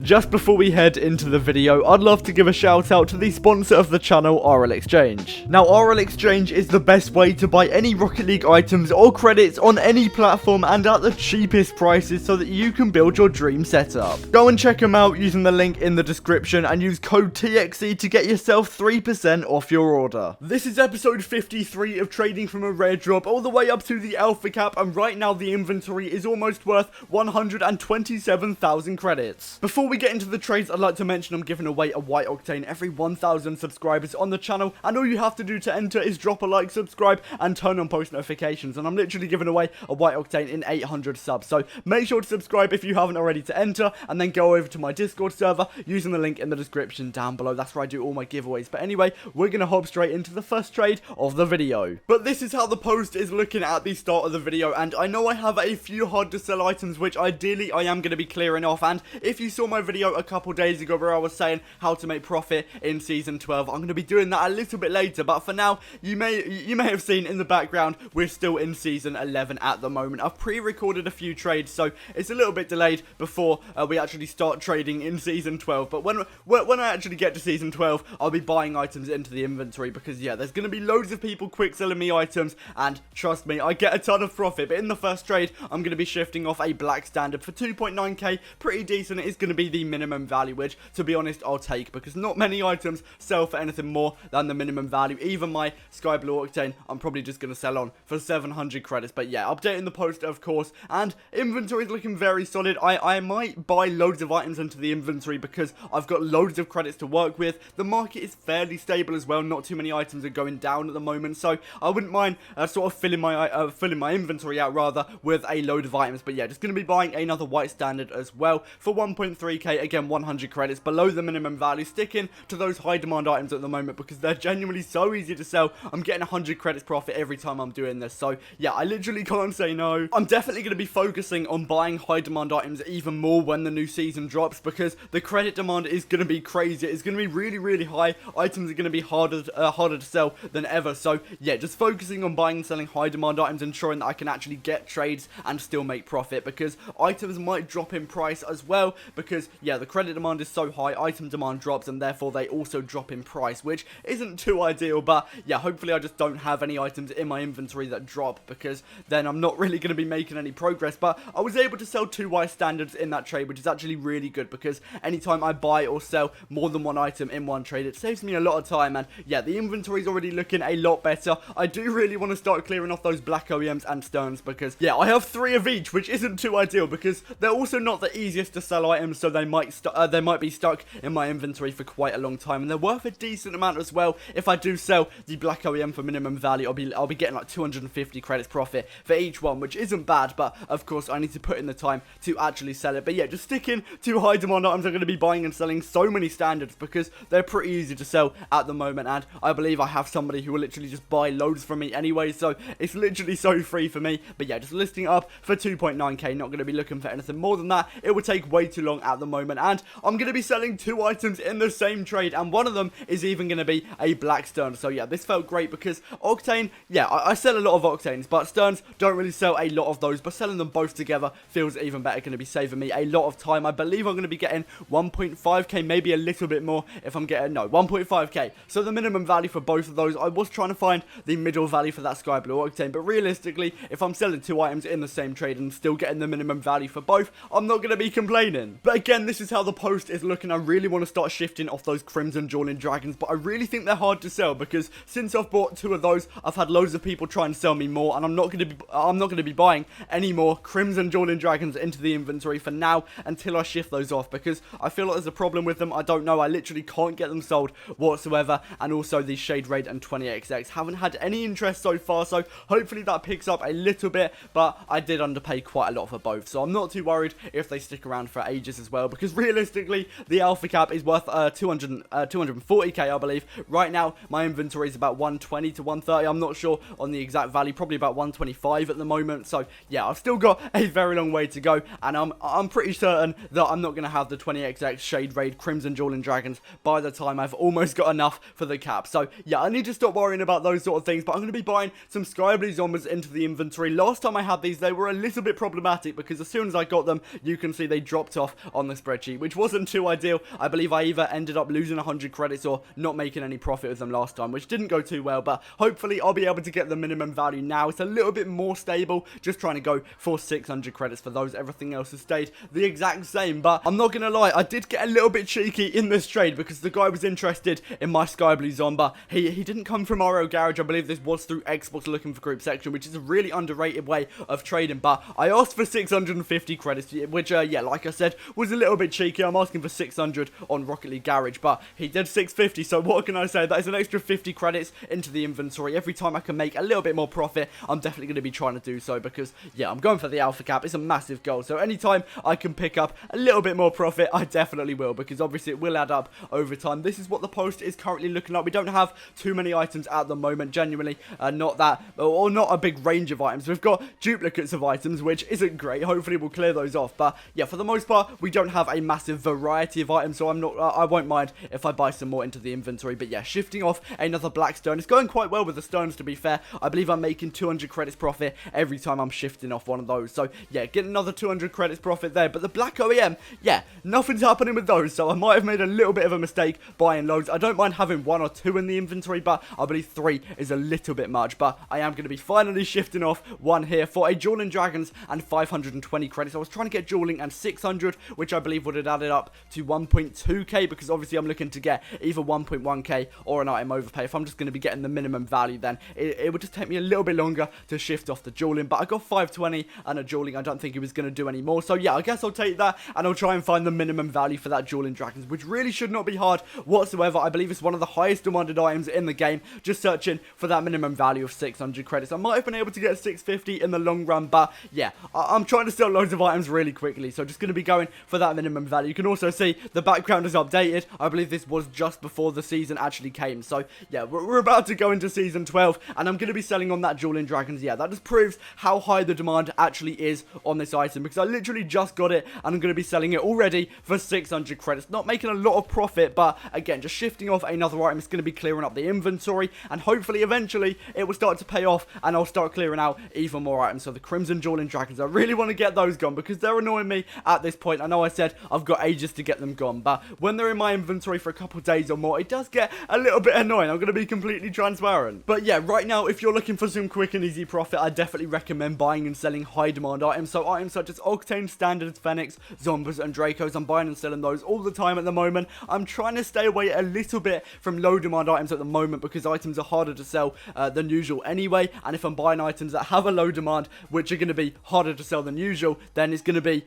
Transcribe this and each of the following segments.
just before we head into the video, I'd love to give a shout out to the sponsor of the channel, RL Exchange. Now, RL Exchange is the best way to buy any Rocket League items or credits on any platform and at the cheapest prices so that you can build your dream setup. Go and check them out using the link in the description and use code TXE to get yourself 3% off your order. This is episode 53 of trading from a rare drop all the way up to the alpha cap, and right now the inventory is almost worth 127,000 credits. Before we get into the trades, I'd like to mention I'm giving away a white octane every 1,000 subscribers on the channel, and all you have to do to enter is drop a like, subscribe, and turn on post notifications, and I'm literally giving away a white octane in 800 subs, so make sure to subscribe if you haven't already to enter, and then go over to my Discord server using the link in the description down below. That's where I do all my giveaways. But anyway, we're gonna hop straight into the first trade of the video. But this is how the post is looking at the start of the video, and I know I have a few hard to sell items which ideally I am going to be clearing off, and if you saw my video a couple days ago where I was saying how to make profit in season 12, I'm going to be doing that a little bit later, but for now you may have seen in the background we're still in season 11 at the moment. I've pre-recorded a few trades, so it's a little bit delayed before we actually start trading in season 12, but when I actually get to season 12, I'll be buying items into the inventory, because yeah, there's going to be loads of people quick selling me items, and trust me, I get a ton of profit. But in the first trade, I'm going to be shifting off a black standard for 2.9k, pretty decent. It is going to be the minimum value, which to be honest I'll take, because not many items sell for anything more than the minimum value. Even my sky blue octane I'm probably just going to sell on for 700 credits. But yeah, updating the post of course, and inventory is looking very solid. I might buy loads of items into the inventory because I've got loads of credits to work with. The market is fairly stable as well, not too many items are going down at the moment, so I wouldn't mind sort of filling my inventory out rather with a load of items. But yeah, just going to be buying another white standard as well for 1.3k, again 100 credits below the minimum value, sticking to those high demand items at the moment because they're genuinely so easy to sell. I'm getting 100 credits profit every time I'm doing this, so yeah, I literally can't say no. I'm definitely going to be focusing on buying high demand items even more when the new season drops, because the credit demand is going to be crazy. It's going to be really high. Items are going to be harder to sell than ever, so yeah, just focusing on buying and selling high demand items, ensuring that I can actually get trades and still make profit, because items might drop in price as well, because yeah, the credit demand is so high, item demand drops, and therefore they also drop in price, which isn't too ideal. But yeah, hopefully I just don't have any items in my inventory that drop, because then I'm not really going to be making any progress. But I was able to sell 2 white standards in that trade, which is actually really good, because anytime I buy or sell more than one item in one trade, it saves me a lot of time. And yeah, the inventory is already looking a lot better. I do really want to start clearing off those black OEMs and Sterns, because yeah, I have 3 of each, which isn't too ideal, because they're also not the easiest to sell items, so they might be stuck in my inventory for quite a long time, and they're worth a decent amount as well. If I do sell the black OEM for minimum value, I'll be getting like 250 credits profit for each one, which isn't bad, but of course I need to put in the time to actually sell it. But yeah, just sticking to high demand items, I'm going to be buying and selling so many standards because they're pretty easy to sell at the moment, and I believe I have somebody who will literally just buy loads from me anyway, so it's literally so free for me. But yeah, just listing up for 2.9k, not going to be looking for anything more than that. It would take way too long at the moment, and I'm going to be selling 2 items in the same trade, and one of them is even going to be a black Stern. So yeah, this felt great because octane, yeah, I sell a lot of octanes, but Sterns don't really sell a lot of those, but selling them both together feels even better. Going to be saving me a lot of time. I believe I'm going to be getting 1.5k, maybe a little bit more if I'm getting, no, 1.5k. So the minimum value for both of those, I was trying to find the middle value for that sky blue octane, but realistically, if I'm selling 2 items in the same trade and still getting the minimum value for both, I'm not going to be complaining. But again, this is how the post is looking. I really want to start shifting off those Crimson Dueling Dragons, but I really think they're hard to sell, because since I've bought 2 of those, I've had loads of people try and sell me more, and I'm not going to be buying any more Crimson Dueling Dragons into the inventory for now until I shift those off, because I feel like there's a problem with them. I don't know, I literally can't get them sold whatsoever. And also the Shade Raid and 20XX haven't had any interest so far, so hopefully that picks up a little bit. But I did underpay quite a lot for both, so I'm not too worried if they stick around for ages as well, because realistically the alpha cap is worth 240k, I believe. Right now my inventory is about 120 to 130. I'm not sure on the exact value, probably about 125 at the moment. So yeah, I've still got a very long way to go, and I'm pretty certain that I'm not going to have the 20XX Shade Raid Crimson Dueling Dragons by the time I've almost got enough for the cap. So yeah, I need to stop worrying about those sort of things. But I'm going to be buying some Sky Blue Zombers into the inventory. Last time I had these, they were a little bit problematic, because as soon as I got them, you can see they dropped off on the spreadsheet, which wasn't too ideal. I believe I either ended up losing 100 credits or not making any profit with them last time, which didn't go too well, but hopefully I'll be able to get the minimum value now. It's a little bit more stable, just trying to go for 600 credits for those. Everything else has stayed the exact same, but I'm not gonna lie, I did get a little bit cheeky in this trade because the guy was interested in my Sky Blue Zomba. He didn't come from RO Garage. I believe this was through Xbox Looking for Group section, which is a really underrated way of trading, but I asked for 650 credits, which yeah, like I said, was a little bit cheeky. I'm asking for 600 on Rocket League Garage, but he did 650, so what can I say? That is an extra 50 credits into the inventory. Every time I can make a little bit more profit, I'm definitely going to be trying to do so because, yeah, I'm going for the alpha cap. It's a massive goal, so anytime I can pick up a little bit more profit, I definitely will, because obviously it will add up over time. This is what the post is currently looking like. We don't have too many items at the moment, genuinely, not that, or not a big range of items. We've got duplicates of items, which isn't great. Hopefully we'll clear those off, but yeah, for the most part, we don't have a massive variety of items, so I won't mind if I buy some more into the inventory. But yeah, shifting off another black stone. It's going quite well with the stones, to be fair. I believe I'm making 200 credits profit every time I'm shifting off one of those, so yeah, get another 200 credits profit there. But the black OEM, yeah, nothing's happening with those, so I might have made a little bit of a mistake buying loads. I don't mind having 1 or 2 in the inventory, but I believe 3 is a little bit much. But I am going to be finally shifting off 1 here for a Dueling Dragons and 520 credits. I was trying to get Dueling and 600, which I believe would have added up to 1.2k, because obviously I'm looking to get either 1.1k or an item overpay. If I'm just going to be getting the minimum value, then it would just take me a little bit longer to shift off the Dueling. But I got 520 and a Dueling. I don't think it was going to do any more, so yeah, I guess I'll take that and I'll try and find the minimum value for that Dueling Dragons, which really should not be hard whatsoever. I believe it's one of the highest demanded items in the game, just searching for that minimum value of 600 credits. I might have been able to get 650 in the long run, but yeah, I'm trying to sell loads of items really quickly, so just going to be going for that minimum value. You can also see the background is updated. I believe this was just before the season actually came, so yeah, we're about to go into season 12, and I'm going to be selling on that Dueling Dragons. Yeah, that just proves how high the demand actually is on this item, because I literally just got it, and I'm going to be selling it already for 600 credits. Not making a lot of profit, but again, just shifting off another item. It's going to be clearing up the inventory, and hopefully eventually it will start to pay off, and I'll start clearing out even more items. So the Crimson Dueling Dragons, I really want to get those gone, because they're annoying me at this point. I know I said I've got ages to get them gone, but when they're in my inventory for a couple days or more, it does get a little bit annoying. I'm going to be completely transparent. But yeah, right now, if you're looking for some quick and easy profit, I definitely recommend buying and selling high demand items. So items such as Octane, Standards, Phoenix, Zombas, and Dracos, I'm buying and selling those all the time at the moment. I'm trying to stay away a little bit from low demand items at the moment, because items are harder to sell than usual anyway. And if I'm buying items that have a low demand, which are going to be harder to sell than usual, then it's going to be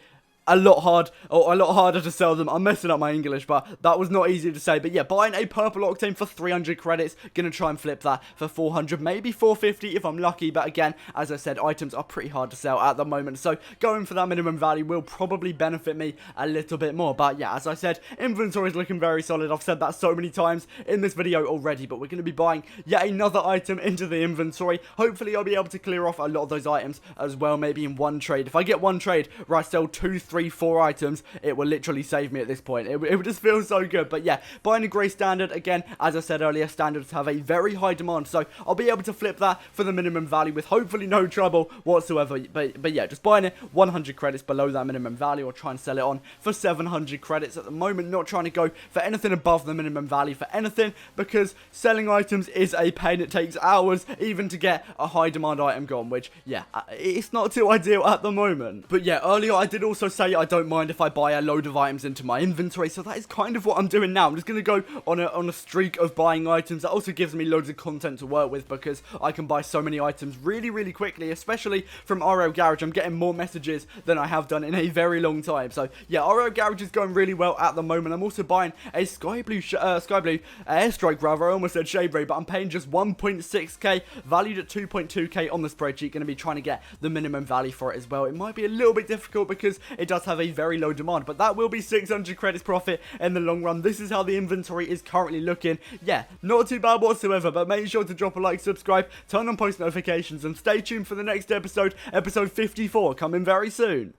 a lot harder to sell them. I'm messing up my English, but that was not easy to say. But yeah, buying a purple Octane for 300 credits, gonna try and flip that for 400, maybe 450 if I'm lucky. But again, as I said, items are pretty hard to sell at the moment, so going for that minimum value will probably benefit me a little bit more. But yeah, as I said, inventory is looking very solid. I've said that so many times in this video already, but we're gonna be buying yet another item into the inventory. Hopefully I'll be able to clear off a lot of those items as well, maybe in one trade. If I get one trade where I sell 2, 3, 4 items, it will literally save me at this point. It would just feel so good. But yeah, buying a grey standard, again, as I said earlier, standards have a very high demand, so I'll be able to flip that for the minimum value with hopefully no trouble whatsoever. But yeah, just buying it 100 credits below that minimum value, or try and sell it on for 700 credits at the moment. Not trying to go for anything above the minimum value for anything, because selling items is a pain. It takes hours even to get a high demand item gone, which yeah, it's not too ideal at the moment. But yeah, earlier I did also say I don't mind if I buy a load of items into my inventory, so that is kind of what I'm doing now. I'm just going to go on a streak of buying items. That also gives me loads of content to work with, because I can buy so many items really quickly, especially from RO Garage. I'm getting more messages than I have done in a very long time. So yeah, RO Garage is going really well at the moment. I'm also buying a Sky Blue Airstrike, rather. I almost said Shade Ray, but I'm paying just 1.6k, valued at 2.2k on the spreadsheet. Going to be trying to get the minimum value for it as well. It might be a little bit difficult because it does have a very low demand, but that will be 600 credits profit in the long run. This is how the inventory is currently looking. Yeah, not too bad whatsoever, but make sure to drop a like, subscribe, turn on post notifications, and stay tuned for the next episode, episode 54, coming very soon.